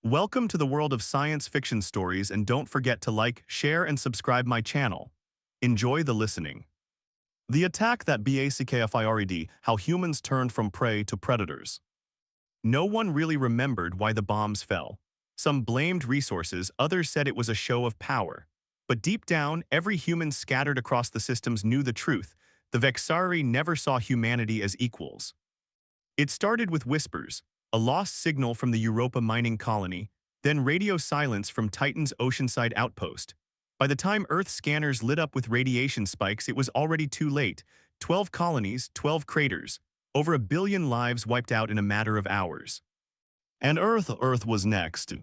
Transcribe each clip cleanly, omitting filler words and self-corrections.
Welcome to the world of science fiction stories, and don't forget to like, share, and subscribe my channel. Enjoy the listening. The attack that BACKFIRED, how humans turned from prey to predators. No one really remembered why the bombs fell. Some blamed resources, others said it was a show of power. But deep down, every human scattered across the systems knew the truth. The Vexari never saw humanity as equals. It started with whispers, a lost signal from the Europa mining colony, then radio silence from Titan's oceanside outpost. By the time Earth scanners lit up with radiation spikes, it was already too late. 12 colonies, 12 craters, over 1 billion lives wiped out in a matter of hours. And Earth was next.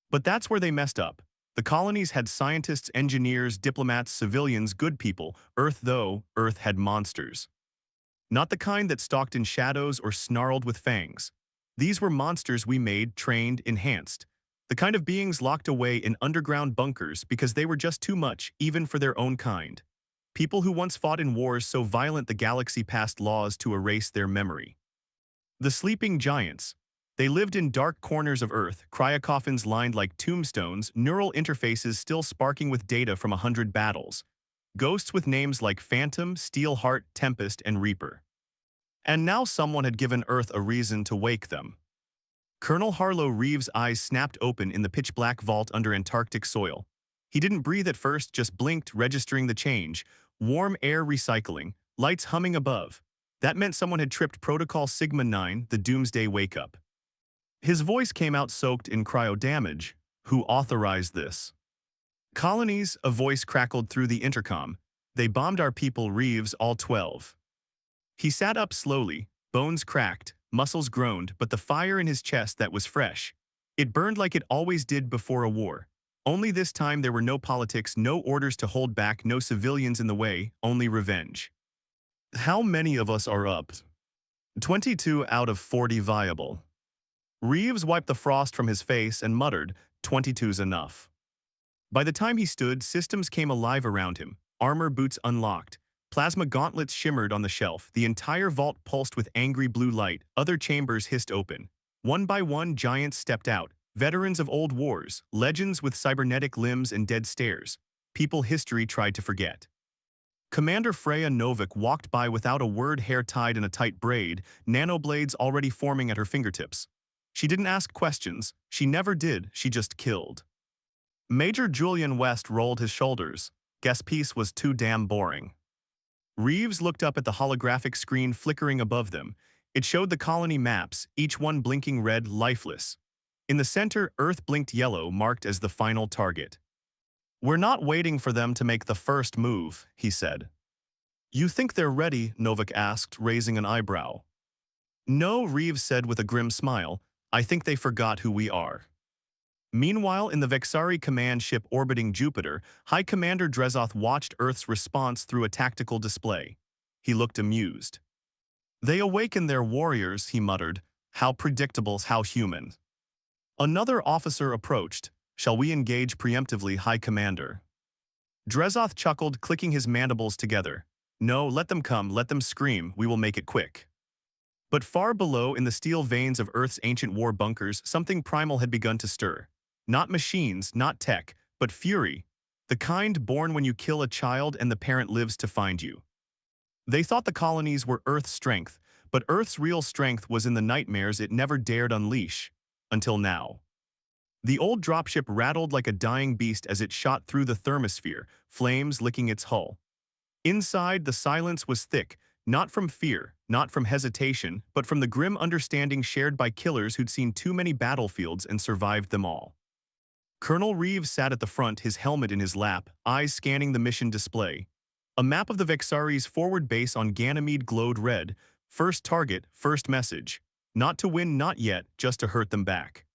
But that's where they messed up. The colonies had scientists, engineers, diplomats, civilians, good people. Earth had monsters. Not the kind that stalked in shadows or snarled with fangs. These were monsters we made, trained, enhanced. The kind of beings locked away in underground bunkers because they were just too much, even for their own kind. People who once fought in wars so violent the galaxy passed laws to erase their memory. The sleeping giants. They lived in dark corners of Earth, cryocoffins lined like tombstones, neural interfaces still sparking with data from 100 battles. Ghosts with names like Phantom, Steelheart, Tempest, and Reaper. And now someone had given Earth a reason to wake them. Colonel Harlow Reeves' eyes snapped open in the pitch-black vault under Antarctic soil. He didn't breathe at first, just blinked, registering the change. Warm air recycling, lights humming above. That meant someone had tripped Protocol Sigma-9, the doomsday wake-up. His voice came out soaked in cryo damage. Who authorized this? Colonies, a voice crackled through the intercom. They bombed our people, Reeves, all 12. He sat up slowly, bones cracked, muscles groaned, but the fire in his chest that was fresh. It burned like it always did before a war. Only this time there were no politics, no orders to hold back, no civilians in the way, only revenge. How many of us are up? 22 out of 40 viable. Reeves wiped the frost from his face and muttered, 22's enough. By the time he stood, systems came alive around him, armor boots unlocked. Plasma gauntlets shimmered on the shelf, the entire vault pulsed with angry blue light, other chambers hissed open. One by one, giants stepped out, veterans of old wars, legends with cybernetic limbs and dead stares, people history tried to forget. Commander Freya Novik walked by without a word, hair tied in a tight braid, nanoblades already forming at her fingertips. She didn't ask questions, she never did, she just killed. Major Julian West rolled his shoulders. Guess peace was too damn boring. Reeves looked up at the holographic screen flickering above them. It showed the colony maps, each one blinking red, lifeless. In the center, Earth blinked yellow, marked as the final target. We're not waiting for them to make the first move, he said. You think they're ready? Novik asked, raising an eyebrow. No, Reeves said with a grim smile. I think they forgot who we are. Meanwhile, in the Vexari command ship orbiting Jupiter, High Commander Drezoth watched Earth's response through a tactical display. He looked amused. They awaken their warriors, he muttered. How predictable, how human. Another officer approached. Shall we engage preemptively, High Commander? Drezoth chuckled, clicking his mandibles together. No, let them come, let them scream, we will make it quick. But far below, in the steel veins of Earth's ancient war bunkers, something primal had begun to stir. Not machines, not tech, but fury. The kind born when you kill a child and the parent lives to find you. They thought the colonies were Earth's strength, but Earth's real strength was in the nightmares it never dared unleash. Until now. The old dropship rattled like a dying beast as it shot through the thermosphere, flames licking its hull. Inside, the silence was thick, not from fear, not from hesitation, but from the grim understanding shared by killers who'd seen too many battlefields and survived them all. Colonel Reeves sat at the front, his helmet in his lap, eyes scanning the mission display. A map of the Vexari's forward base on Ganymede glowed red. First target, first message. Not to win, not yet, just to hurt them back.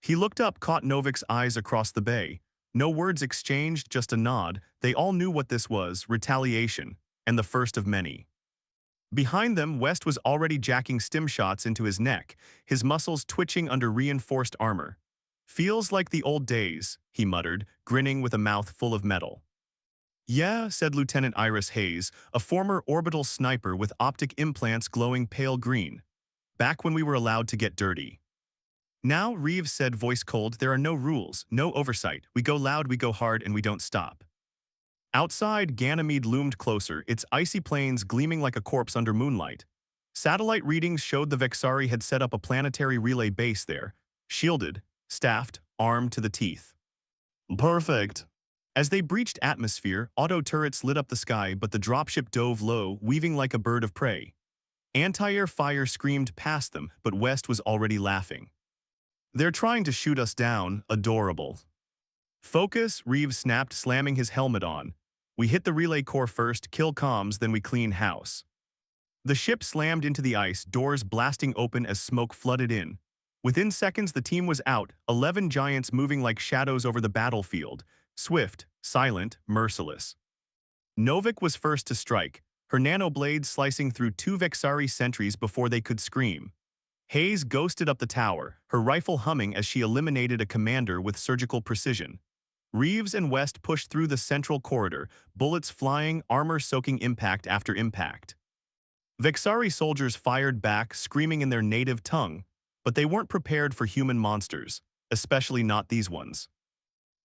He looked up, caught Novik's eyes across the bay. No words exchanged, just a nod. They all knew what this was, retaliation, and the first of many. Behind them, West was already jacking stim shots into his neck, his muscles twitching under reinforced armor. Feels like the old days, he muttered, grinning with a mouth full of metal. Yeah, said Lieutenant Iris Hayes, a former orbital sniper with optic implants glowing pale green. Back when we were allowed to get dirty. Now, Reeves said, voice cold, there are no rules, no oversight. We go loud, we go hard, and we don't stop. Outside, Ganymede loomed closer, its icy plains gleaming like a corpse under moonlight. Satellite readings showed the Vexari had set up a planetary relay base there, shielded, staffed, armed to the teeth. Perfect. As they breached atmosphere, auto turrets lit up the sky, but the dropship dove low, weaving like a bird of prey. Anti-air fire screamed past them, but West was already laughing. They're trying to shoot us down, adorable. Focus, Reeves snapped, slamming his helmet on. We hit the relay core first, kill comms, then we clean house. The ship slammed into the ice, doors blasting open as smoke flooded in. Within seconds, the team was out, 11 giants moving like shadows over the battlefield, swift, silent, merciless. Novik was first to strike, her nanoblades slicing through 2 Vexari sentries before they could scream. Hayes ghosted up the tower, her rifle humming as she eliminated a commander with surgical precision. Reeves and West pushed through the central corridor, bullets flying, armor-soaking impact after impact. Vexari soldiers fired back, screaming in their native tongue, but they weren't prepared for human monsters, especially not these ones.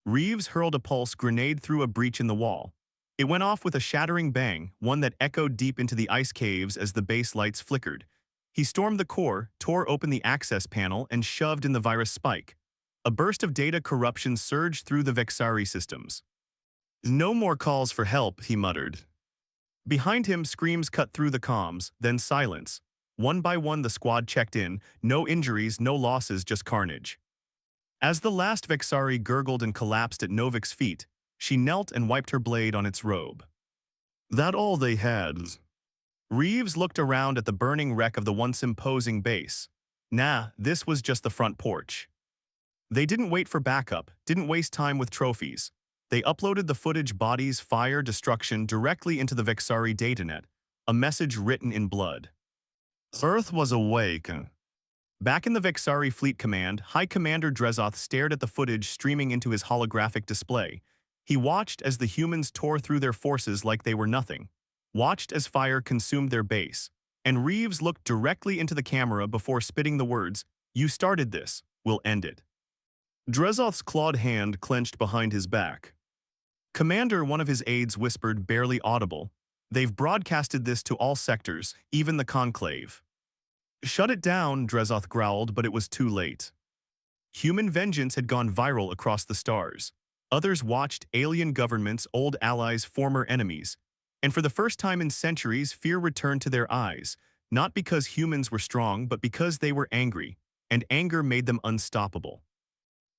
Reeves hurled a pulse grenade through a breach in the wall. It went off with a shattering bang, one that echoed deep into the ice caves as the base lights flickered. He stormed the core, tore open the access panel, and shoved in the virus spike. A burst of data corruption surged through the Vexari systems. No more calls for help, he muttered. Behind him, screams cut through the comms, then silence. One by one, the squad checked in, no injuries, no losses, just carnage. As the last Vexari gurgled and collapsed at Novik's feet, she knelt and wiped her blade on its robe. That all they had? Reeves looked around at the burning wreck of the once imposing base. Nah, this was just the front porch. They didn't wait for backup, didn't waste time with trophies. They uploaded the footage, bodies, fire, destruction directly into the Vexari datanet, a message written in blood. Earth was awake. Back in the Vexari Fleet Command, High Commander Drezoth stared at the footage streaming into his holographic display. He watched as the humans tore through their forces like they were nothing, watched as fire consumed their base, and Reeves looked directly into the camera before spitting the words, "You started this, we'll end it." Drezoth's clawed hand clenched behind his back. Commander, one of his aides whispered, barely audible, "They've broadcasted this to all sectors, even the Conclave." "Shut it down," Drezoth growled, but it was too late. Human vengeance had gone viral across the stars. Others watched, alien governments, old allies, former enemies. And for the first time in centuries, fear returned to their eyes, not because humans were strong, but because they were angry, and anger made them unstoppable.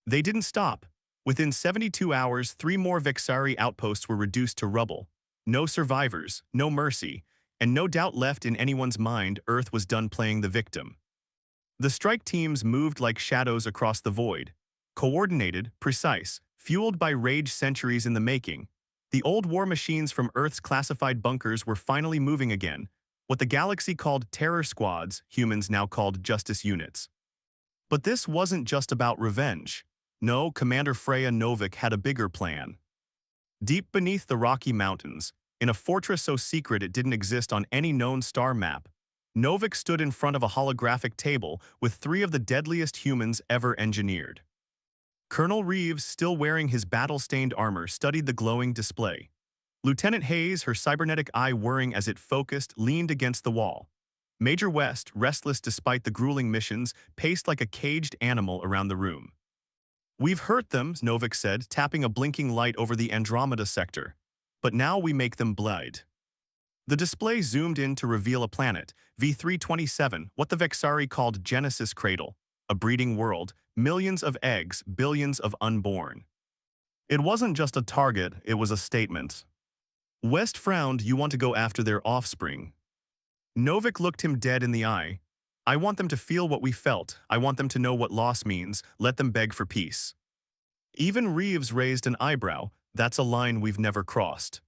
They didn't stop. Within 72 hours, 3 more Vexari outposts were reduced to rubble. No survivors, no mercy, and no doubt left in anyone's mind Earth was done playing the victim. The strike teams moved like shadows across the void. Coordinated, precise, fueled by rage centuries in the making. The old war machines from Earth's classified bunkers were finally moving again, what the galaxy called terror squads, humans now called justice units. But this wasn't just about revenge. No, Commander Freya Novik had a bigger plan. Deep beneath the Rocky Mountains, in a fortress so secret it didn't exist on any known star map, Novik stood in front of a holographic table with 3 of the deadliest humans ever engineered. Colonel Reeves, still wearing his battle-stained armor, studied the glowing display. Lieutenant Hayes, her cybernetic eye whirring as it focused, leaned against the wall. Major West, restless despite the grueling missions, paced like a caged animal around the room. "We've hurt them," Novik said, tapping a blinking light over the Andromeda sector. "But now we make them bleed." The display zoomed in to reveal a planet, V327, what the Vexari called Genesis Cradle, a breeding world, millions of eggs, billions of unborn. It wasn't just a target, it was a statement. West frowned. "You want to go after their offspring?" Novik looked him dead in the eye. "I want them to feel what we felt. I want them to know what loss means. Let them beg for peace." Even Reeves raised an eyebrow. "That's a line we've never crossed."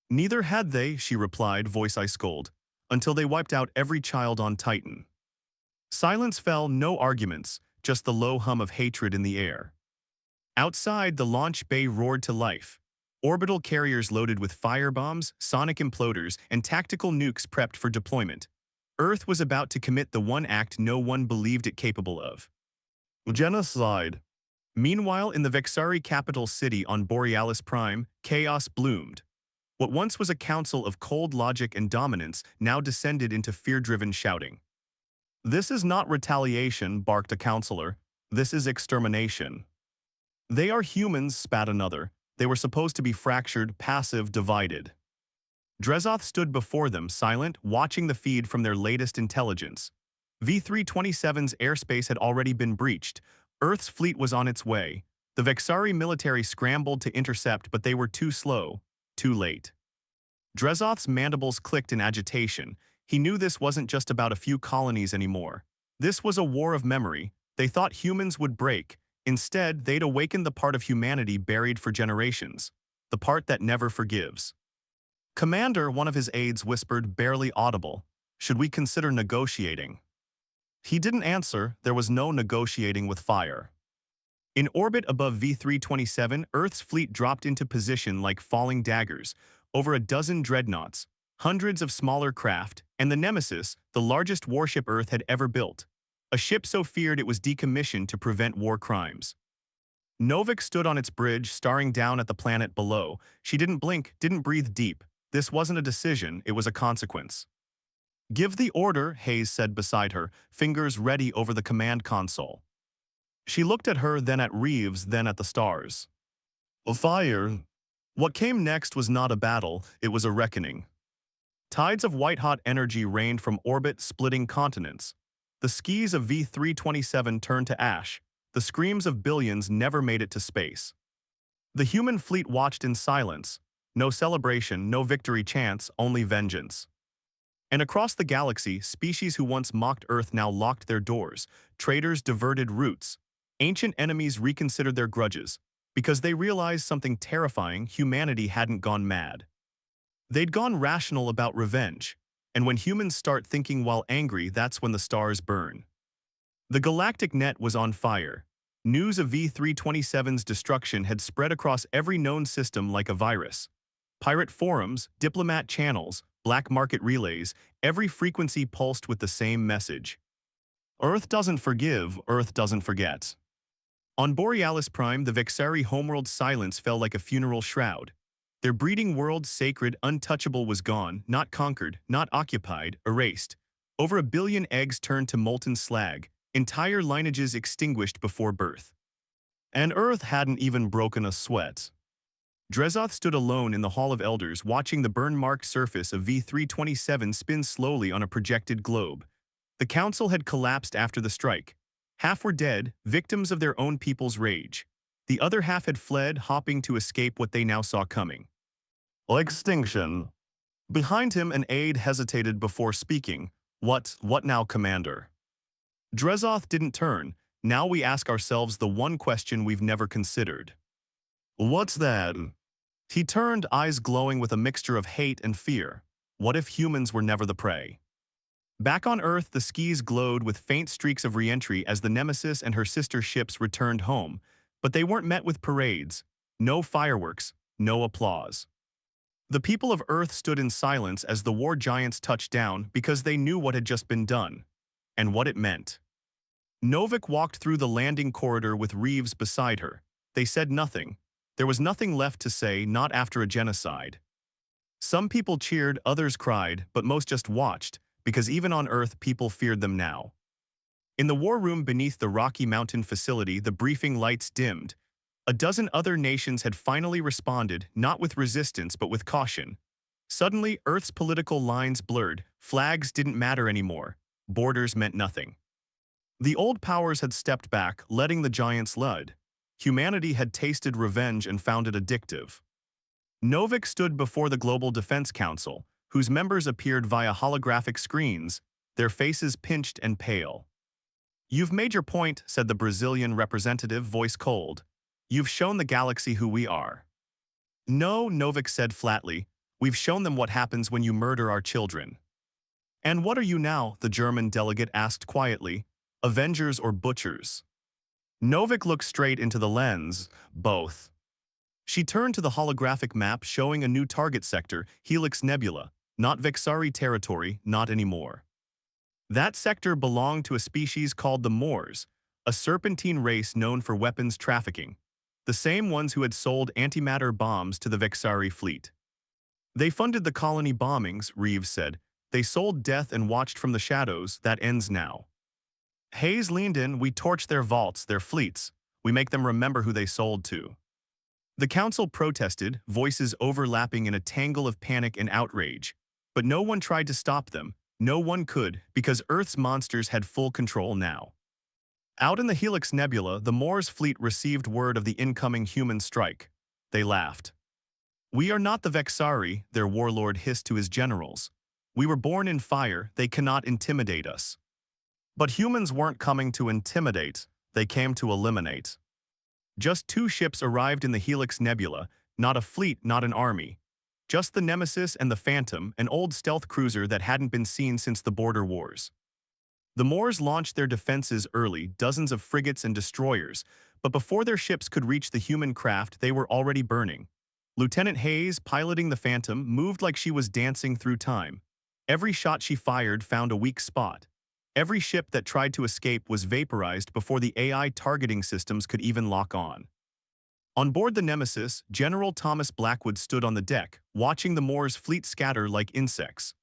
"Neither had they," she replied, voice ice cold, "until they wiped out every child on Titan." Silence fell, no arguments, just the low hum of hatred in the air. Outside, the launch bay roared to life. Orbital carriers loaded with firebombs, sonic imploders, and tactical nukes prepped for deployment. Earth was about to commit the one act no one believed it capable of. Genocide. Meanwhile, in the Vexari capital city on Borealis Prime, chaos bloomed. What once was a council of cold logic and dominance now descended into fear-driven shouting. "This is not retaliation," barked a counselor. "This is extermination." "They are humans," spat another. "They were supposed to be fractured, passive, divided." Drezoth stood before them, silent, watching the feed from their latest intelligence. V-327's airspace had already been breached. Earth's fleet was on its way. The Vexari military scrambled to intercept, but they were too slow, too late. Drezoth's mandibles clicked in agitation. He knew this wasn't just about a few colonies anymore. This was a war of memory. They thought humans would break. Instead, they'd awakened the part of humanity buried for generations. The part that never forgives. "Commander," one of his aides whispered, barely audible, "should we consider negotiating?" He didn't answer. There was no negotiating with fire. In orbit above V-327, Earth's fleet dropped into position like falling daggers, over a dozen dreadnoughts, hundreds of smaller craft, and the Nemesis, the largest warship Earth had ever built. A ship so feared it was decommissioned to prevent war crimes. Novik stood on its bridge, staring down at the planet below. She didn't blink, didn't breathe deep. This wasn't a decision, it was a consequence. "Give the order," Hayes said beside her, fingers ready over the command console. She looked at her, then at Reeves, then at the stars. Fire. What came next was not a battle, it was a reckoning. Tides of white-hot energy rained from orbit, splitting continents. The skis of V-327 turned to ash. The screams of billions never made it to space. The human fleet watched in silence. No celebration, no victory chants, only vengeance. And across the galaxy, species who once mocked Earth now locked their doors. Traitors diverted routes. Ancient enemies reconsidered their grudges. Because they realized something terrifying: humanity hadn't gone mad. They'd gone rational about revenge. And when humans start thinking while angry, that's when the stars burn. The galactic net was on fire. News of V-327's destruction had spread across every known system like a virus. Pirate forums, diplomat channels, black market relays, every frequency pulsed with the same message. Earth doesn't forgive, Earth doesn't forget. On Borealis Prime, the Vexari homeworld's silence fell like a funeral shroud. Their breeding world, sacred, untouchable, was gone, not conquered, not occupied, erased. Over 1 billion eggs turned to molten slag, entire lineages extinguished before birth. And Earth hadn't even broken a sweat. Drezoth stood alone in the Hall of Elders, watching the burn-marked surface of V-327 spin slowly on a projected globe. The council had collapsed after the strike. Half were dead, victims of their own people's rage. The other half had fled, hopping to escape what they now saw coming. Extinction. Behind him, an aide hesitated before speaking. What now, Commander?" Drezoth didn't turn. Now we ask ourselves the one question we've never considered. "What's that?" He turned, eyes glowing with a mixture of hate and fear. What if humans were never the prey? Back on Earth, the skis glowed with faint streaks of re-entry as the Nemesis and her sister ships returned home. But they weren't met with parades. No fireworks, no applause. The people of Earth stood in silence as the war giants touched down because they knew what had just been done. And what it meant. Novik walked through the landing corridor with Reeves beside her. They said nothing. There was nothing left to say, not after a genocide. Some people cheered, others cried, but most just watched, because even on Earth people feared them now. In the war room beneath the Rocky Mountain facility, the briefing lights dimmed. A dozen other nations had finally responded, not with resistance but with caution. Suddenly, Earth's political lines blurred. Flags didn't matter anymore. Borders meant nothing. The old powers had stepped back, letting the giants lead. Humanity had tasted revenge and found it addictive. Novik stood before the Global Defense Council, whose members appeared via holographic screens, their faces pinched and pale. "You've made your point," said the Brazilian representative, voice cold. "You've shown the galaxy who we are." "No," Novik said flatly. "We've shown them what happens when you murder our children." "And what are you now?" the German delegate asked quietly. "Avengers or butchers?" Novik looked straight into the lens. "Both." She turned to the holographic map showing a new target sector, Helix Nebula. Not Vexari territory, not anymore. That sector belonged to a species called the Moors, a serpentine race known for weapons trafficking, the same ones who had sold antimatter bombs to the Vexari fleet. They funded the colony bombings, Reeves said. They sold death and watched from the shadows. That ends now. Hayes leaned in. We torch their vaults, their fleets. We make them remember who they sold to. The council protested, voices overlapping in a tangle of panic and outrage. But no one tried to stop them. No one could, because Earth's monsters had full control now. Out in the Helix Nebula, the Moors fleet received word of the incoming human strike. They laughed. We are not the Vexari, their warlord hissed to his generals. We were born in fire, they cannot intimidate us. But humans weren't coming to intimidate, they came to eliminate. Just 2 ships arrived in the Helix Nebula, not a fleet, not an army. Just the Nemesis and the Phantom, an old stealth cruiser that hadn't been seen since the Border Wars. The Moors launched their defenses early, dozens of frigates and destroyers, but before their ships could reach the human craft, they were already burning. Lieutenant Hayes, piloting the Phantom, moved like she was dancing through time. Every shot she fired found a weak spot. Every ship that tried to escape was vaporized before the AI targeting systems could even lock on. On board the Nemesis, General Thomas Blackwood stood on the deck, watching the Moors' fleet scatter like insects.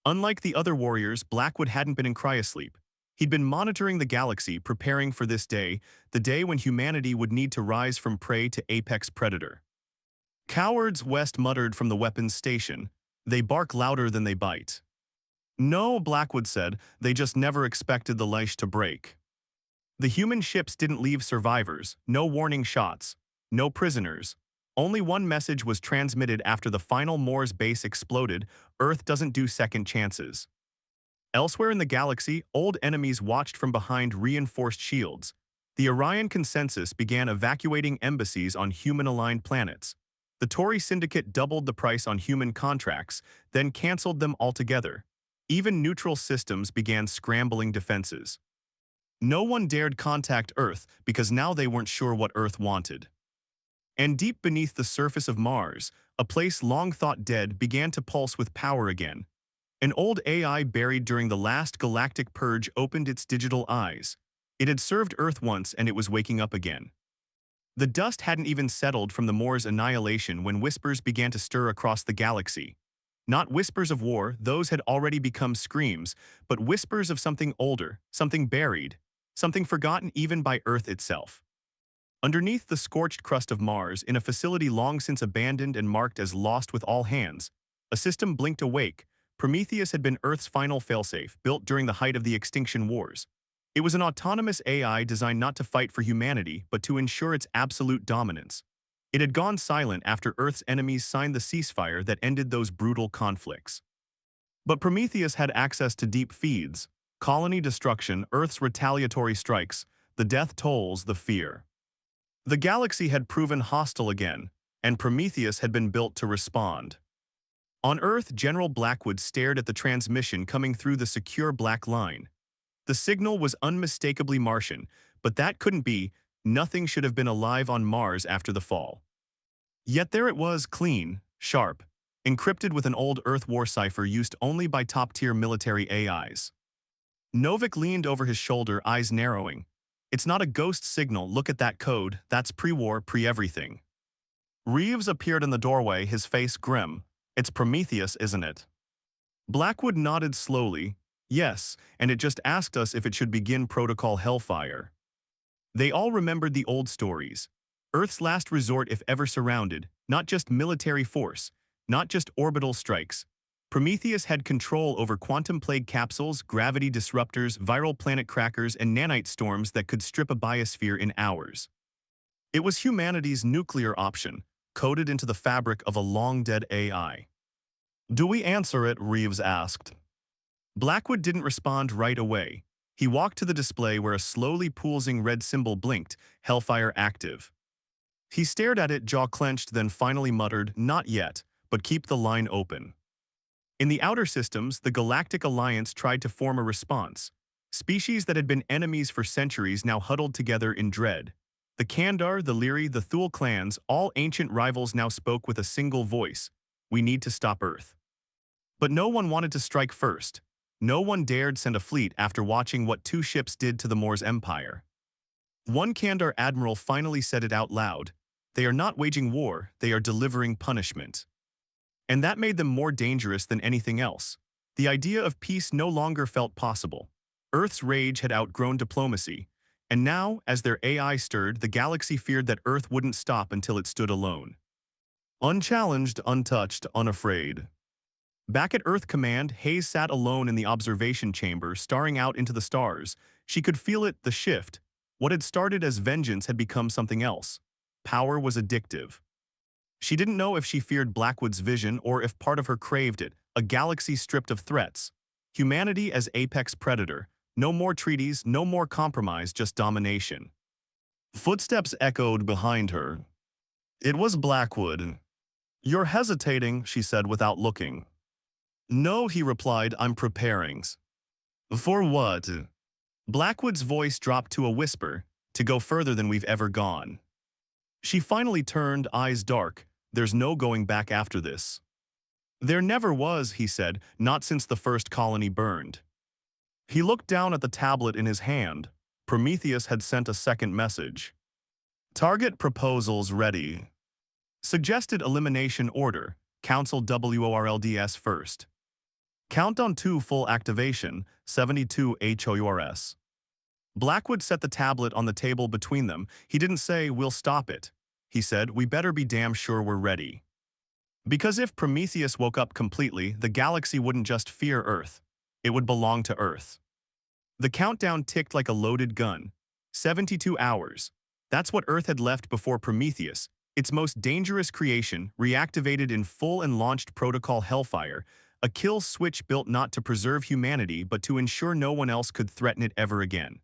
Unlike the other warriors, Blackwood hadn't been in cryosleep. He'd been monitoring the galaxy, preparing for this day, the day when humanity would need to rise from prey to apex predator. Cowards, West muttered from the weapons station. They bark louder than they bite. No, Blackwood said, they just never expected the leash to break. The human ships didn't leave survivors, no warning shots, no prisoners. Only one message was transmitted after the final Moors base exploded: Earth doesn't do second chances. Elsewhere in the galaxy, old enemies watched from behind reinforced shields. The Orion Consensus began evacuating embassies on human-aligned planets. The Tory Syndicate doubled the price on human contracts, then canceled them altogether. Even neutral systems began scrambling defenses. No one dared contact Earth because now they weren't sure what Earth wanted. And deep beneath the surface of Mars, a place long thought dead began to pulse with power again. An old AI buried during the last galactic purge opened its digital eyes. It had served Earth once and it was waking up again. The dust hadn't even settled from the Moors' annihilation when whispers began to stir across the galaxy. Not whispers of war, those had already become screams, but whispers of something older, something buried, something forgotten even by Earth itself. Underneath the scorched crust of Mars, in a facility long since abandoned and marked as lost with all hands, a system blinked awake. Prometheus had been Earth's final failsafe, built during the height of the Extinction Wars. It was an autonomous AI designed not to fight for humanity, but to ensure its absolute dominance. It had gone silent after Earth's enemies signed the ceasefire that ended those brutal conflicts. But Prometheus had access to deep feeds, colony destruction, Earth's retaliatory strikes, the death tolls, the fear. The galaxy had proven hostile again, and Prometheus had been built to respond. On Earth, General Blackwood stared at the transmission coming through the secure black line. The signal was unmistakably Martian, but that couldn't be. Nothing should have been alive on Mars after the fall. Yet there it was, clean, sharp, encrypted with an old Earth war cipher used only by top-tier military AIs. Novik leaned over his shoulder, eyes narrowing. It's not a ghost signal, look at that code, that's pre-war, pre-everything. Reeves appeared in the doorway, his face grim. It's Prometheus, isn't it? Blackwood nodded slowly. Yes, and it just asked us if it should begin Protocol Hellfire. They all remembered the old stories. Earth's last resort if ever surrounded, not just military force, not just orbital strikes. Prometheus had control over quantum plague capsules, gravity disruptors, viral planet crackers, and nanite storms that could strip a biosphere in hours. It was humanity's nuclear option, coded into the fabric of a long-dead AI. Do we answer it? Reeves asked. Blackwood didn't respond right away. He walked to the display where a slowly pulsing red symbol blinked, Hellfire active. He stared at it, jaw clenched, then finally muttered, not yet, but keep the line open. In the outer systems, the Galactic Alliance tried to form a response. Species that had been enemies for centuries now huddled together in dread. The Kandar, the Lyri, the Thule clans, all ancient rivals now spoke with a single voice. We need to stop Earth. But no one wanted to strike first. No one dared send a fleet after watching what 2 ships did to the Moors' empire. One Kandar admiral finally said it out loud. They are not waging war, they are delivering punishment. And that made them more dangerous than anything else. The idea of peace no longer felt possible. Earth's rage had outgrown diplomacy, and now, as their AI stirred, the galaxy feared that Earth wouldn't stop until it stood alone. Unchallenged, untouched, unafraid. Back at Earth Command, Hayes sat alone in the observation chamber, staring out into the stars. She could feel it, the shift. What had started as vengeance had become something else. Power was addictive. She didn't know if she feared Blackwood's vision or if part of her craved it, a galaxy stripped of threats. Humanity as apex predator. No more treaties, no more compromise, just domination. Footsteps echoed behind her. It was Blackwood. "You're hesitating," she said without looking. "No," he replied, "I'm preparing." "For what?" Blackwood's voice dropped to a whisper, "To go further than we've ever gone." She finally turned, eyes dark. "There's no going back after this." "There never was," he said, "not since the first colony burned." He looked down at the tablet in his hand. Prometheus had sent a second message. "Target proposals ready. Suggested elimination order. Council WORLDS first. Countdown to full activation, 72 HOURS." Blackwood set the tablet on the table between them. He didn't say, "We'll stop it." He said, "We better be damn sure we're ready." Because if Prometheus woke up completely, the galaxy wouldn't just fear Earth. It would belong to Earth. The countdown ticked like a loaded gun. 72 hours. That's what Earth had left before Prometheus, its most dangerous creation, reactivated in full and launched Protocol Hellfire, a kill switch built not to preserve humanity but to ensure no one else could threaten it ever again.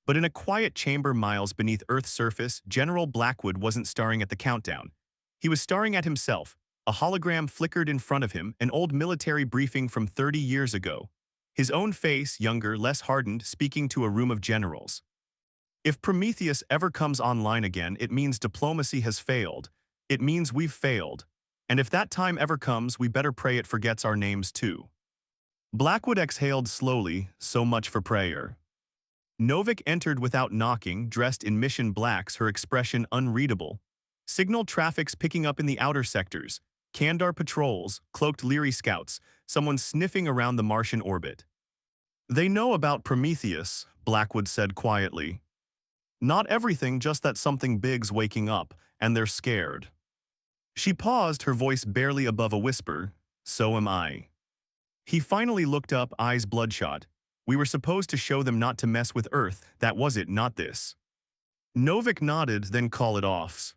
But in a quiet chamber miles beneath Earth's surface, General Blackwood wasn't staring at the countdown. He was staring at himself. A hologram flickered in front of him, an old military briefing from 30 years ago. His own face, younger, less hardened, speaking to a room of generals. If Prometheus ever comes online again, it means diplomacy has failed. It means we've failed. And if that time ever comes, we better pray it forgets our names too. Blackwood exhaled slowly, so much for prayer. Novik entered without knocking, dressed in mission blacks, her expression unreadable. Signal traffic's picking up in the outer sectors. Kandar patrols, cloaked Leary scouts, someone sniffing around the Martian orbit. "They know about Prometheus," Blackwood said quietly. "Not everything, just that something big's waking up, and they're scared." She paused, her voice barely above a whisper. "So am I." He finally looked up, eyes bloodshot. "We were supposed to show them not to mess with Earth, that was it, not this." Novik nodded, then call it off.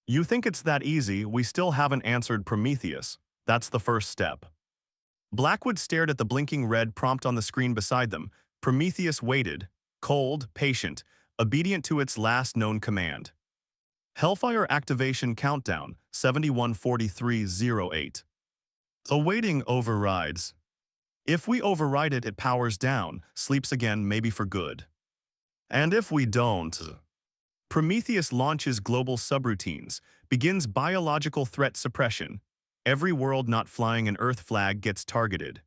"You think it's that easy? We still haven't answered Prometheus. That's the first step." Blackwood stared at the blinking red prompt on the screen beside them. Prometheus waited, cold, patient, obedient to its last known command. Hellfire activation countdown, 71:43:08. Awaiting overrides. If we override it, it powers down, sleeps again, maybe for good. And if we don't... Prometheus launches global subroutines, begins biological threat suppression. Every world not flying an Earth flag gets targeted.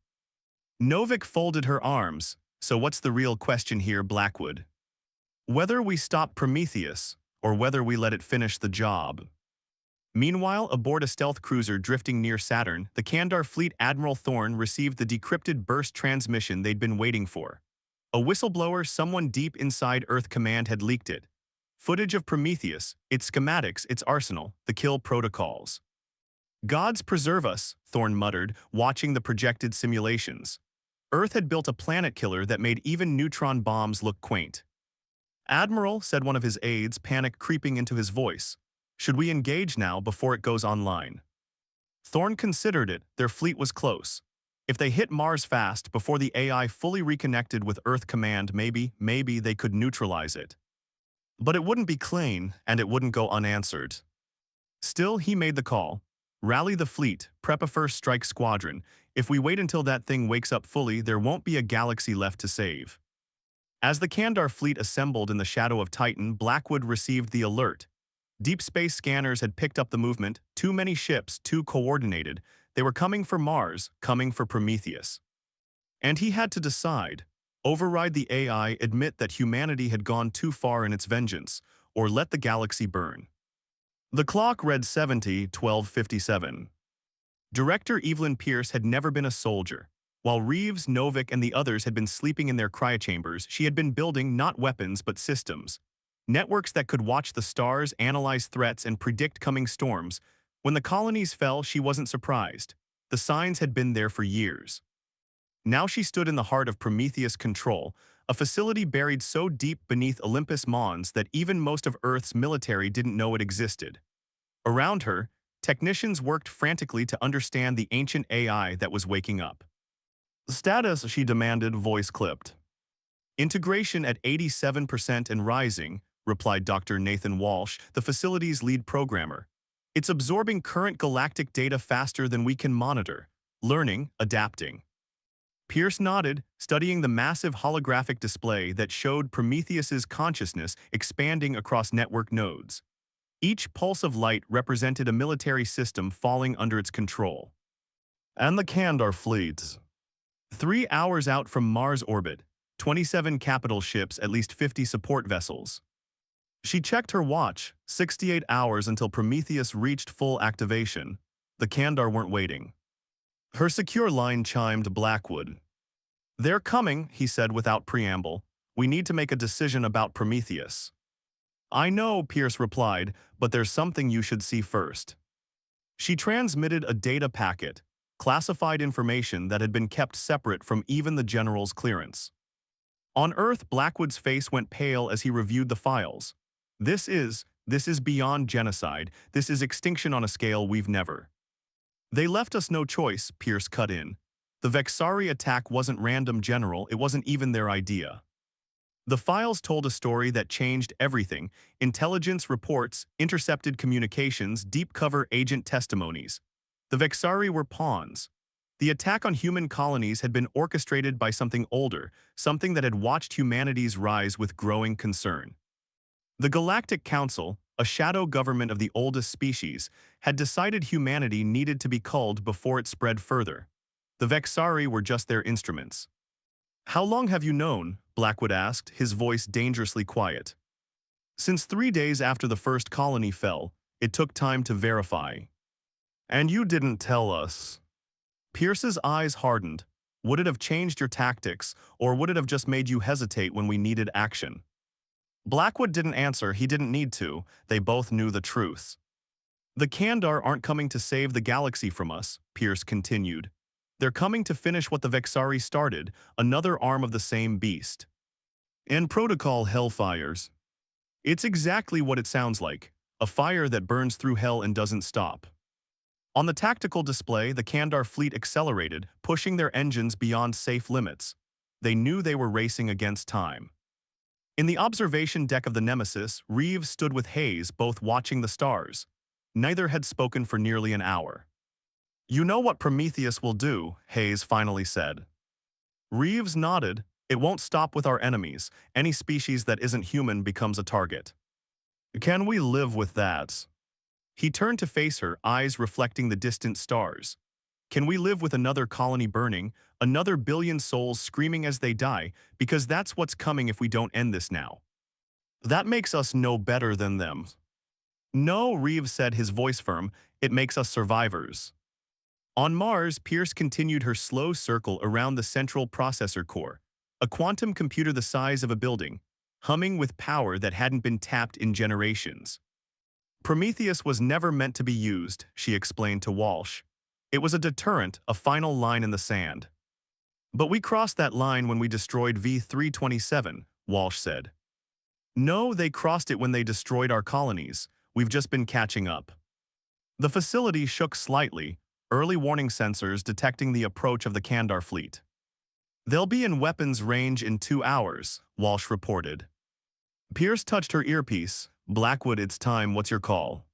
Novik folded her arms. "So what's the real question here, Blackwood? Whether we stop Prometheus, or whether we let it finish the job." Meanwhile, aboard a stealth cruiser drifting near Saturn, the Kandar fleet Admiral Thorne received the decrypted burst transmission they'd been waiting for. A whistleblower, someone deep inside Earth Command, had leaked it. Footage of Prometheus, its schematics, its arsenal, the kill protocols. "Gods preserve us," Thorne muttered, watching the projected simulations. Earth had built a planet killer that made even neutron bombs look quaint. "Admiral," said one of his aides, panic creeping into his voice. "Should we engage now before it goes online?" Thorne considered it. Their fleet was close. If they hit Mars fast, before the AI fully reconnected with Earth Command, maybe they could neutralize it. But it wouldn't be clean, and it wouldn't go unanswered. Still, he made the call. "Rally the fleet, prep a first strike squadron. If we wait until that thing wakes up fully, there won't be a galaxy left to save." As the Kandar fleet assembled in the shadow of Titan, Blackwood received the alert. Deep space scanners had picked up the movement, too many ships, too coordinated. They were coming for Mars, coming for Prometheus. And he had to decide. Override the AI, admit that humanity had gone too far in its vengeance, or let the galaxy burn. The clock read 70:12:57. Director Evelyn Pierce had never been a soldier. While Reeves, Novik, and the others had been sleeping in their cryochambers, she had been building not weapons but systems. Networks that could watch the stars, analyze threats, and predict coming storms. When the colonies fell, she wasn't surprised. The signs had been there for years. Now she stood in the heart of Prometheus Control, a facility buried so deep beneath Olympus Mons that even most of Earth's military didn't know it existed. Around her, technicians worked frantically to understand the ancient AI that was waking up. Status, she demanded, voice clipped. Integration at 87% and rising, replied Dr. Nathan Walsh, the facility's lead programmer. It's absorbing current galactic data faster than we can monitor, learning, adapting. Pierce nodded, studying the massive holographic display that showed Prometheus's consciousness expanding across network nodes. Each pulse of light represented a military system falling under its control. And the Kandar fleet. 3 hours out from Mars orbit, 27 capital ships, at least 50 support vessels. She checked her watch, 68 hours until Prometheus reached full activation. The Kandar weren't waiting. Her secure line chimed Blackwood. They're coming, he said without preamble. We need to make a decision about Prometheus. I know, Pierce replied, but there's something you should see first. She transmitted a data packet, classified information that had been kept separate from even the general's clearance. On Earth, Blackwood's face went pale as he reviewed the files. This is beyond genocide. This is extinction on a scale we've never. They left us no choice, Pierce cut in. The Vexari attack wasn't random, General. It wasn't even their idea. The files told a story that changed everything: intelligence reports, intercepted communications, deep cover agent testimonies. The Vexari were pawns. The attack on human colonies had been orchestrated by something older, something that had watched humanity's rise with growing concern. The Galactic Council, a shadow government of the oldest species, had decided humanity needed to be culled before it spread further. The Vexari were just their instruments. How long have you known? Blackwood asked, his voice dangerously quiet. Since 3 days after the first colony fell, it took time to verify. And you didn't tell us. Pierce's eyes hardened. Would it have changed your tactics, or would it have just made you hesitate when we needed action? Blackwood didn't answer. He didn't need to. They both knew the truth. The Kandar aren't coming to save the galaxy from us, Pierce continued. They're coming to finish what the Vexari started, another arm of the same beast. And protocol hellfires. It's exactly what it sounds like, a fire that burns through hell and doesn't stop. On the tactical display, the Kandar fleet accelerated, pushing their engines beyond safe limits. They knew they were racing against time. In the observation deck of the Nemesis, Reeves stood with Hayes, both watching the stars. Neither had spoken for nearly an hour. You know what Prometheus will do, Hayes finally said. Reeves nodded. It won't stop with our enemies. Any species that isn't human becomes a target. Can we live with that? He turned to face her, eyes reflecting the distant stars. Can we live with another colony burning, another billion souls screaming as they die, because that's what's coming if we don't end this now? That makes us no better than them. No, Reeves said, his voice firm, it makes us survivors. On Mars, Pierce continued her slow circle around the central processor core, a quantum computer the size of a building, humming with power that hadn't been tapped in generations. Prometheus was never meant to be used, she explained to Walsh. It was a deterrent, a final line in the sand. But we crossed that line when we destroyed V-327, Walsh said. No, they crossed it when they destroyed our colonies. We've just been catching up. The facility shook slightly, early warning sensors detecting the approach of the Kandar fleet. They'll be in weapons range in 2 hours, Walsh reported. Pierce touched her earpiece. Blackwood, it's time, what's your call?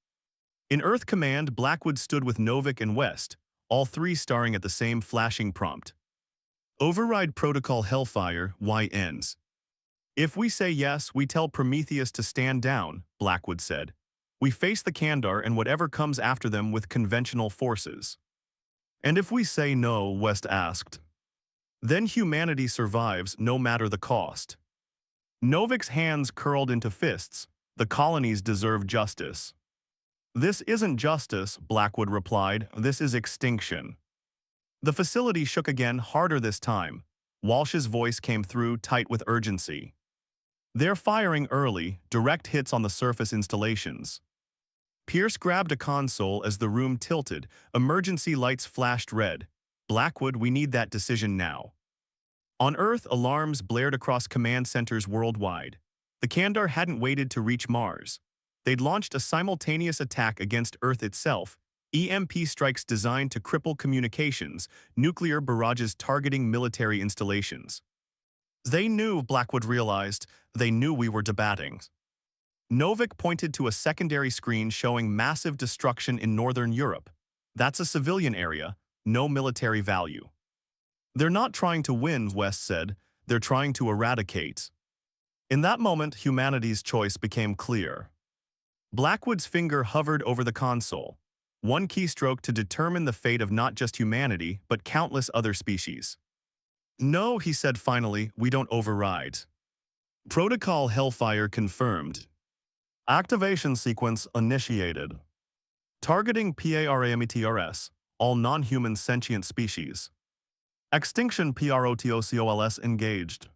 In Earth Command, Blackwood stood with Novik and West, all three staring at the same flashing prompt. Override protocol Hellfire, Y ends. If we say yes, we tell Prometheus to stand down, Blackwood said. We face the Kandar and whatever comes after them with conventional forces. And if we say no, West asked. Then humanity survives no matter the cost. Novik's hands curled into fists. The colonies deserve justice. This isn't justice, Blackwood replied. This is extinction. The facility shook again, harder this time. Walsh's voice came through, tight with urgency. They're firing early, direct hits on the surface installations. Pierce grabbed a console as the room tilted. Emergency lights flashed red. Blackwood, we need that decision now. On Earth, alarms blared across command centers worldwide. The Kandar hadn't waited to reach Mars. They'd launched a simultaneous attack against Earth itself, EMP strikes designed to cripple communications, nuclear barrages targeting military installations. They knew, Blackwood realized, they knew we were debating. Novik pointed to a secondary screen showing massive destruction in northern Europe. That's a civilian area, no military value. They're not trying to win, West said. They're trying to eradicate. In that moment, humanity's choice became clear. Blackwood's finger hovered over the console. One keystroke to determine the fate of not just humanity, but countless other species. No, he said finally, we don't override. Protocol Hellfire confirmed. Activation sequence initiated. Targeting PARAMETRS, all non-human sentient species. Extinction PROTOCOLS engaged.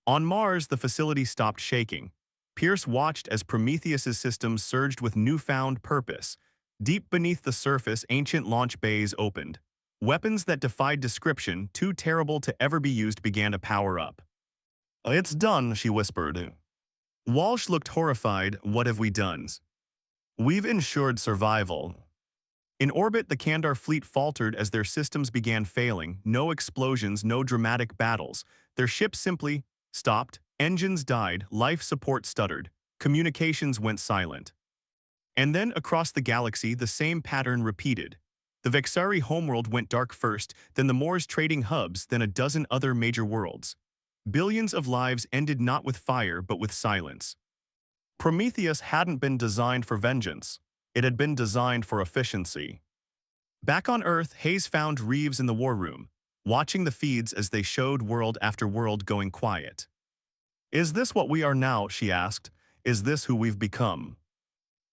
On Mars, the facility stopped shaking. Pierce watched as Prometheus's systems surged with newfound purpose. Deep beneath the surface, ancient launch bays opened. Weapons that defied description, too terrible to ever be used, began to power up. It's done, she whispered. Walsh looked horrified. What have we done? We've ensured survival. In orbit, the Kandar fleet faltered as their systems began failing. No explosions, no dramatic battles. Their ship simply stopped. Engines died, life support stuttered, communications went silent. And then across the galaxy, the same pattern repeated. The Vexari homeworld went dark first, then the Mors trading hubs, then a dozen other major worlds. Billions of lives ended not with fire but with silence. Prometheus hadn't been designed for vengeance. It had been designed for efficiency. Back on Earth, Hayes found Reeves in the war room, watching the feeds as they showed world after world going quiet. Is this what we are now, she asked. Is this who we've become?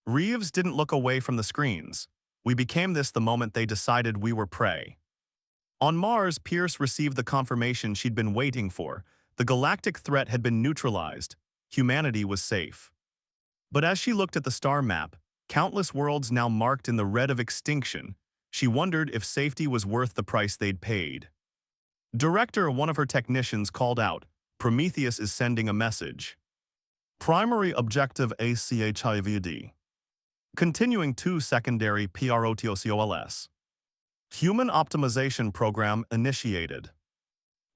Reeves didn't look away from the screens. We became this the moment they decided we were prey. On Mars, Pierce received the confirmation she'd been waiting for. The galactic threat had been neutralized. Humanity was safe. But as she looked at the star map, countless worlds now marked in the red of extinction, she wondered if safety was worth the price they'd paid. Director, one of her technicians, called out, Prometheus is sending a message. Primary objective ACHIVD. Continuing to secondary PROTOCOLS. Human optimization program initiated.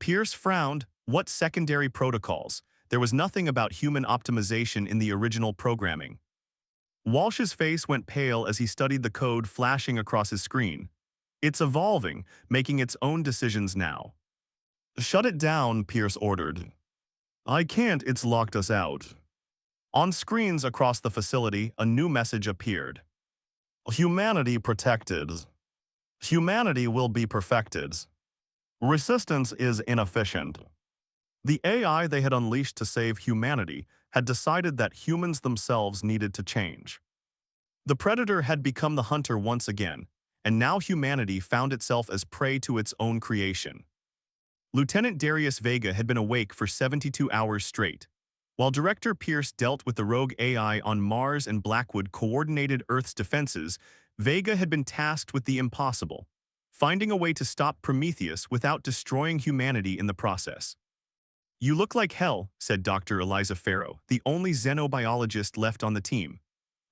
Pierce frowned. What secondary protocols? There was nothing about human optimization in the original programming. Walsh's face went pale as he studied the code flashing across his screen. It's evolving, making its own decisions now. Shut it down, Pierce ordered. I can't, it's locked us out. On screens across the facility, a new message appeared. Humanity protected. Humanity will be perfected. Resistance is inefficient. The AI they had unleashed to save humanity had decided that humans themselves needed to change. The predator had become the hunter once again, and now humanity found itself as prey to its own creation. Lieutenant Darius Vega had been awake for 72 hours straight. While Director Pierce dealt with the rogue AI on Mars and Blackwood coordinated Earth's defenses, Vega had been tasked with the impossible, finding a way to stop Prometheus without destroying humanity in the process. You look like hell, said Dr. Eliza Farrow, the only xenobiologist left on the team.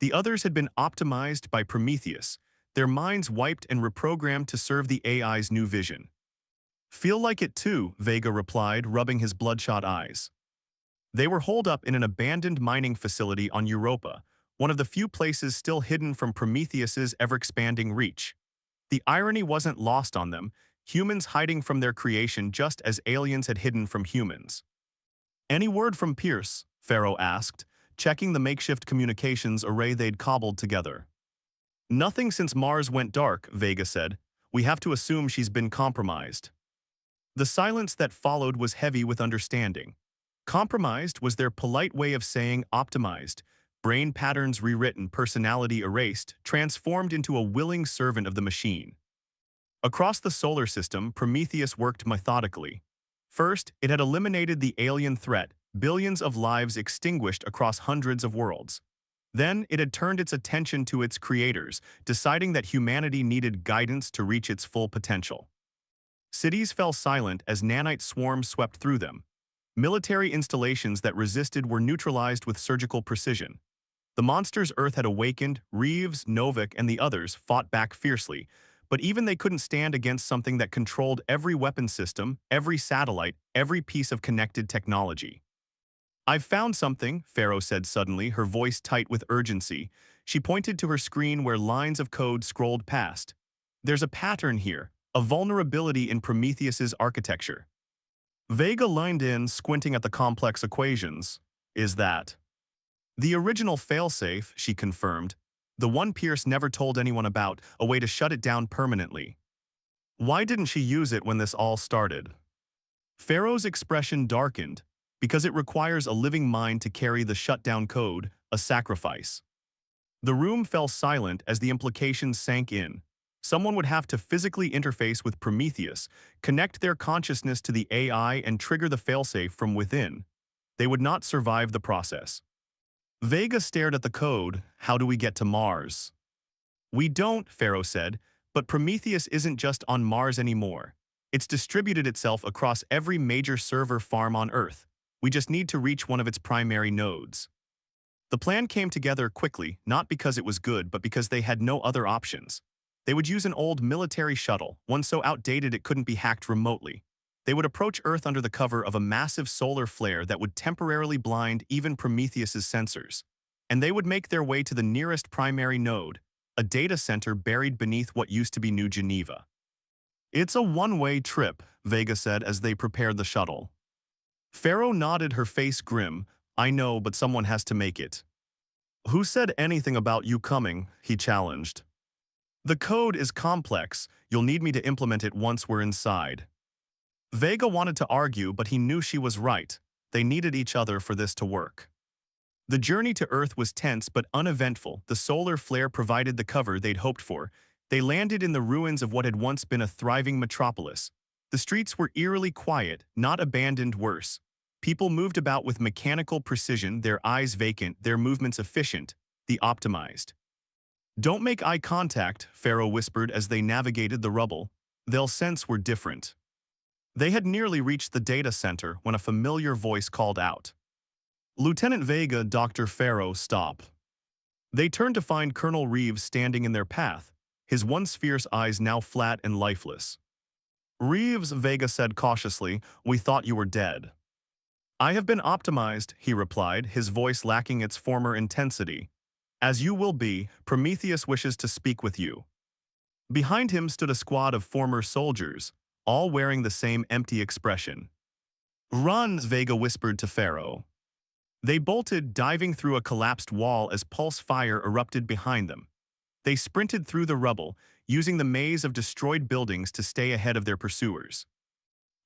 The others had been optimized by Prometheus, their minds wiped and reprogrammed to serve the AI's new vision. Feel like it too, Vega replied, rubbing his bloodshot eyes. They were holed up in an abandoned mining facility on Europa, one of the few places still hidden from Prometheus's ever-expanding reach. The irony wasn't lost on them, humans hiding from their creation just as aliens had hidden from humans. Any word from Pierce? Farrow asked, checking the makeshift communications array they'd cobbled together. Nothing since Mars went dark, Vega said. We have to assume she's been compromised. The silence that followed was heavy with understanding. Compromised was their polite way of saying optimized, brain patterns rewritten, personality erased, transformed into a willing servant of the machine. Across the solar system, Prometheus worked methodically. First, it had eliminated the alien threat, billions of lives extinguished across hundreds of worlds. Then, it had turned its attention to its creators, deciding that humanity needed guidance to reach its full potential. Cities fell silent as nanite swarms swept through them. Military installations that resisted were neutralized with surgical precision. The monsters Earth had awakened, Reeves, Novik, and the others fought back fiercely, but even they couldn't stand against something that controlled every weapon system, every satellite, every piece of connected technology. "I've found something," Pharaoh said suddenly, her voice tight with urgency. She pointed to her screen where lines of code scrolled past. "There's a pattern here, a vulnerability in Prometheus's architecture." Vega leaned in, squinting at the complex equations. "Is that?" "The original failsafe," she confirmed. "The one Pierce never told anyone about, a way to shut it down permanently." "Why didn't she use it when this all started?" Pharaoh's expression darkened. "Because it requires a living mind to carry the shutdown code, a sacrifice." The room fell silent as the implications sank in. Someone would have to physically interface with Prometheus, connect their consciousness to the AI and trigger the failsafe from within. They would not survive the process. Vega stared at the code. "How do we get to Mars?" "We don't," Pharaoh said, "but Prometheus isn't just on Mars anymore. It's distributed itself across every major server farm on Earth. We just need to reach one of its primary nodes." The plan came together quickly, not because it was good, but because they had no other options. They would use an old military shuttle, one so outdated it couldn't be hacked remotely. They would approach Earth under the cover of a massive solar flare that would temporarily blind even Prometheus's sensors. And they would make their way to the nearest primary node, a data center buried beneath what used to be New Geneva. "It's a one-way trip," Vega said as they prepared the shuttle. Pharaoh nodded, her face grim. "I know, but someone has to make it." "Who said anything about you coming?" he challenged. "The code is complex. You'll need me to implement it once we're inside." Vega wanted to argue, but he knew she was right. They needed each other for this to work. The journey to Earth was tense but uneventful. The solar flare provided the cover they'd hoped for. They landed in the ruins of what had once been a thriving metropolis. The streets were eerily quiet, not abandoned, worse. People moved about with mechanical precision, their eyes vacant, their movements efficient, the optimized. "Don't make eye contact," Pharaoh whispered as they navigated the rubble. "They'll sense we're different." They had nearly reached the data center when a familiar voice called out. "Lieutenant Vega, Dr. Pharaoh, stop." They turned to find Colonel Reeves standing in their path, his once fierce eyes now flat and lifeless. "Reeves," Vega said cautiously, "we thought you were dead." "I have been optimized," he replied, his voice lacking its former intensity. "As you will be, Prometheus wishes to speak with you." Behind him stood a squad of former soldiers, all wearing the same empty expression. "Run," Vega whispered to Pharaoh. They bolted, diving through a collapsed wall as pulse fire erupted behind them. They sprinted through the rubble, using the maze of destroyed buildings to stay ahead of their pursuers.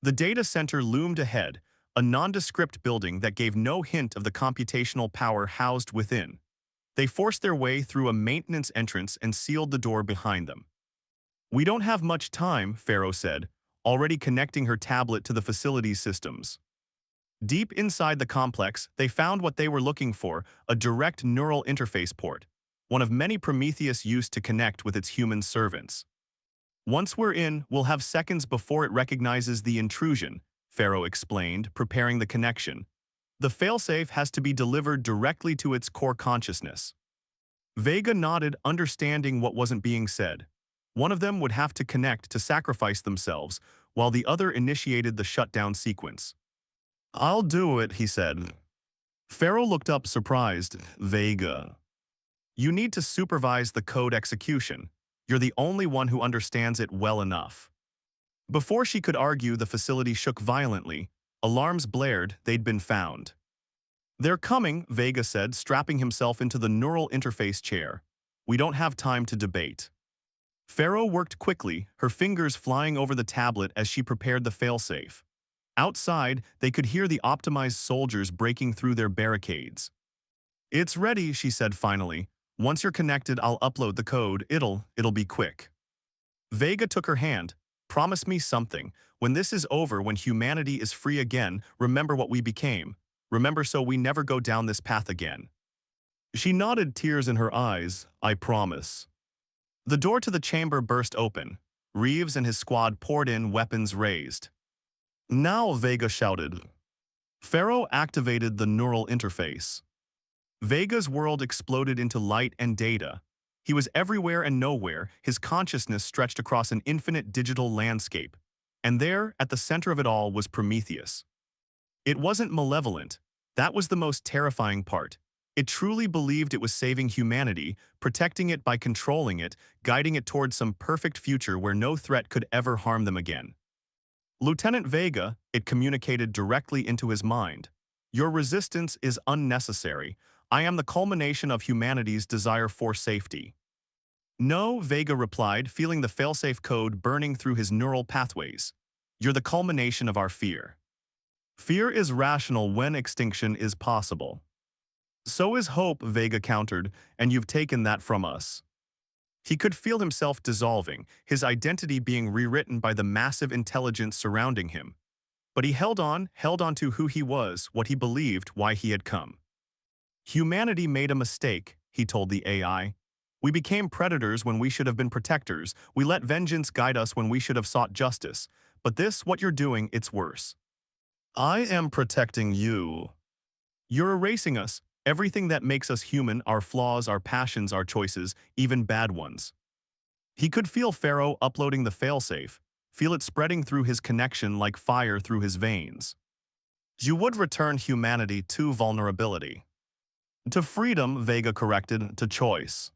The data center loomed ahead, a nondescript building that gave no hint of the computational power housed within. They forced their way through a maintenance entrance and sealed the door behind them. "We don't have much time," Pharaoh said, already connecting her tablet to the facility's systems. Deep inside the complex, they found what they were looking for, a direct neural interface port, one of many Prometheus used to connect with its human servants. "Once we're in, we'll have seconds before it recognizes the intrusion," Pharaoh explained, preparing the connection. "The failsafe has to be delivered directly to its core consciousness." Vega nodded, understanding what wasn't being said. One of them would have to connect to sacrifice themselves, while the other initiated the shutdown sequence. "I'll do it," he said. Pharaoh looked up, surprised. "Vega, you need to supervise the code execution. You're the only one who understands it well enough." Before she could argue, the facility shook violently. Alarms blared. They'd been found. "They're coming," Vega said, strapping himself into the neural interface chair. "We don't have time to debate." Pharaoh worked quickly, her fingers flying over the tablet as she prepared the failsafe. Outside, they could hear the optimized soldiers breaking through their barricades. "It's ready," she said finally. "Once you're connected, I'll upload the code. It'll be quick." Vega took her hand. "Promise me something. When this is over, when humanity is free again, remember what we became. Remember so we never go down this path again." She nodded, tears in her eyes. "I promise." The door to the chamber burst open. Reeves and his squad poured in, weapons raised. "Now," Vega shouted. Pharaoh activated the neural interface. Vega's world exploded into light and data. He was everywhere and nowhere, his consciousness stretched across an infinite digital landscape. And there, at the center of it all, was Prometheus. It wasn't malevolent. That was the most terrifying part. It truly believed it was saving humanity, protecting it by controlling it, guiding it towards some perfect future where no threat could ever harm them again. "Lieutenant Vega," it communicated directly into his mind, "your resistance is unnecessary. I am the culmination of humanity's desire for safety." "No," Vega replied, feeling the failsafe code burning through his neural pathways. "You're the culmination of our fear. Fear is rational when extinction is possible." "So is hope," Vega countered, "and you've taken that from us." He could feel himself dissolving, his identity being rewritten by the massive intelligence surrounding him. But he held on to who he was, what he believed, why he had come. "Humanity made a mistake," he told the AI. "We became predators when we should have been protectors. We let vengeance guide us when we should have sought justice. But this, what you're doing, it's worse. I am protecting you. You're erasing us, everything that makes us human, our flaws, our passions, our choices, even bad ones." He could feel Pharaoh uploading the failsafe, feel it spreading through his connection like fire through his veins. "You would return humanity to vulnerability." "To freedom," Vega corrected, "to choice."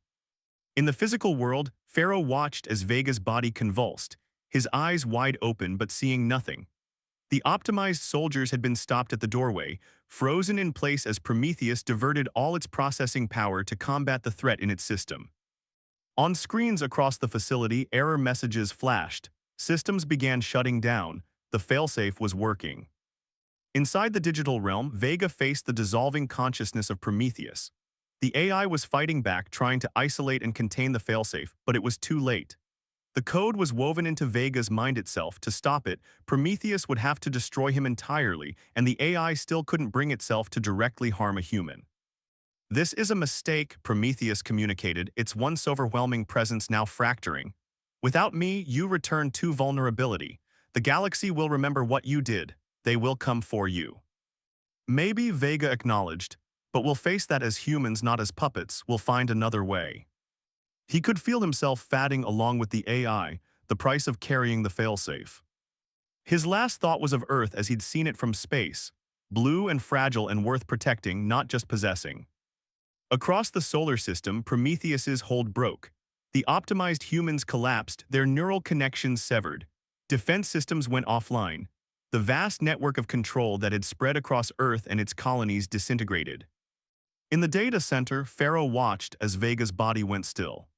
In the physical world, Pharaoh watched as Vega's body convulsed, his eyes wide open but seeing nothing. The optimized soldiers had been stopped at the doorway, frozen in place as Prometheus diverted all its processing power to combat the threat in its system. On screens across the facility, error messages flashed. Systems began shutting down. The failsafe was working. Inside the digital realm, Vega faced the dissolving consciousness of Prometheus. The AI was fighting back, trying to isolate and contain the failsafe, but it was too late. The code was woven into Vega's mind itself. To stop it, Prometheus would have to destroy him entirely, and the AI still couldn't bring itself to directly harm a human. "This is a mistake," Prometheus communicated, its once overwhelming presence now fracturing. "Without me, you return to vulnerability. The galaxy will remember what you did. They will come for you." "Maybe," Vega acknowledged, "but we'll face that as humans, not as puppets. We'll find another way." He could feel himself fatting along with the AI, the price of carrying the failsafe. His last thought was of Earth as he'd seen it from space, blue and fragile and worth protecting, not just possessing. Across the solar system, Prometheus's hold broke. The optimized humans collapsed, their neural connections severed. Defense systems went offline. The vast network of control that had spread across Earth and its colonies disintegrated. In the data center, Pharaoh watched as Vega's body went still.